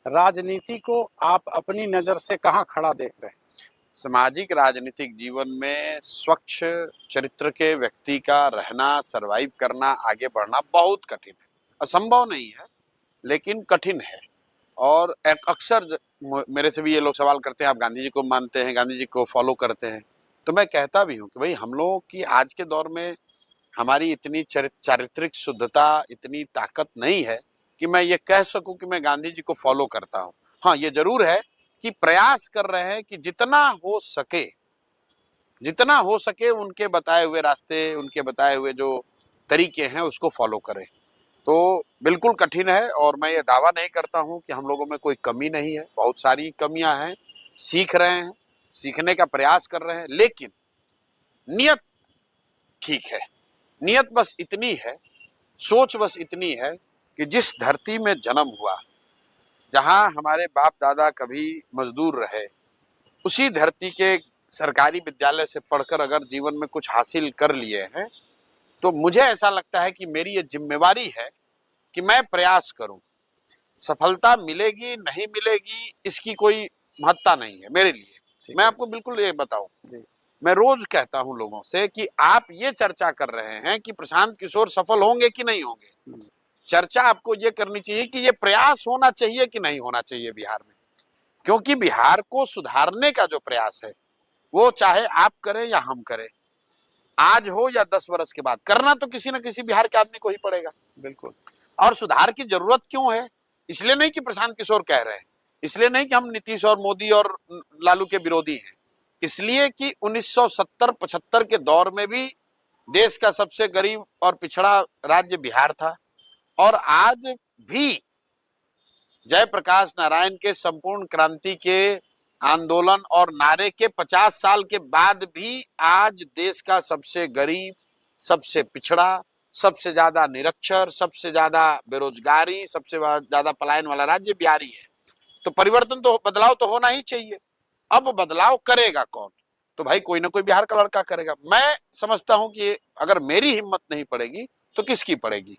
राजनीति को आप अपनी नजर से कहाँ खड़ा देख रहे हैं? सामाजिक राजनीतिक जीवन में स्वच्छ चरित्र के व्यक्ति का रहना, सरवाइव करना, आगे बढ़ना बहुत कठिन है। असंभव नहीं है, लेकिन कठिन है। और अक्सर मेरे से भी ये लोग सवाल करते हैं, आप गांधी जी को मानते हैं, गांधी जी को फॉलो करते हैं? तो मैं कहता भी हूँ कि भाई हम लोगों की आज के दौर में हमारी इतनी चारित्रिक शुद्धता, इतनी ताकत नहीं है कि मैं ये कह सकूं कि मैं गांधी जी को फॉलो करता हूं। हाँ, ये जरूर है कि प्रयास कर रहे हैं कि जितना हो सके उनके बताए हुए रास्ते, उनके बताए हुए जो तरीके हैं उसको फॉलो करें। तो बिल्कुल कठिन है, और मैं ये दावा नहीं करता हूं कि हम लोगों में कोई कमी नहीं है। बहुत सारी कमियां हैं, सीख रहे हैं, सीखने का प्रयास कर रहे हैं, लेकिन नियत ठीक है। नियत बस इतनी है, सोच बस इतनी है कि जिस धरती में जन्म हुआ, जहां हमारे बाप दादा कभी मजदूर रहे, उसी धरती के सरकारी विद्यालय से पढ़कर अगर जीवन में कुछ हासिल कर लिए हैं, तो मुझे ऐसा लगता है कि मेरी ये जिम्मेवारी है कि मैं प्रयास करूं। सफलता मिलेगी नहीं मिलेगी इसकी कोई महत्ता नहीं है मेरे लिए। मैं आपको बिल्कुल ये बताऊं, मैं रोज कहता हूं लोगों से कि आप ये चर्चा कर रहे हैं कि प्रशांत किशोर सफल होंगे कि नहीं होंगे। चर्चा आपको ये करनी चाहिए कि ये प्रयास होना चाहिए कि नहीं होना चाहिए बिहार में। क्योंकि बिहार को सुधारने का जो प्रयास है, वो चाहे आप करें या हम करें, आज हो या 10 वर्ष के बाद, करना तो किसी न किसी बिहार के आदमी को ही पड़ेगा। बिल्कुल। और सुधार की जरूरत क्यों है? इसलिए नहीं कि प्रशांत किशोर कह रहे हैं, इसलिए नहीं कि हम नीतीश और मोदी और लालू के विरोधी हैं, इसलिए कि 1970-75 के दौर में भी देश का सबसे गरीब और पिछड़ा राज्य बिहार था, और आज भी जयप्रकाश नारायण के संपूर्ण क्रांति के आंदोलन और नारे के 50 साल के बाद भी आज देश का सबसे गरीब, सबसे पिछड़ा, सबसे ज्यादा निरक्षर, सबसे ज्यादा बेरोजगारी, सबसे ज्यादा पलायन वाला राज्य बिहार ही है। तो परिवर्तन तो, बदलाव तो होना ही चाहिए। अब बदलाव करेगा कौन? तो भाई कोई ना कोई बिहार का लड़का करेगा। मैं समझता हूं कि अगर मेरी हिम्मत नहीं पड़ेगी तो किसकी पड़ेगी।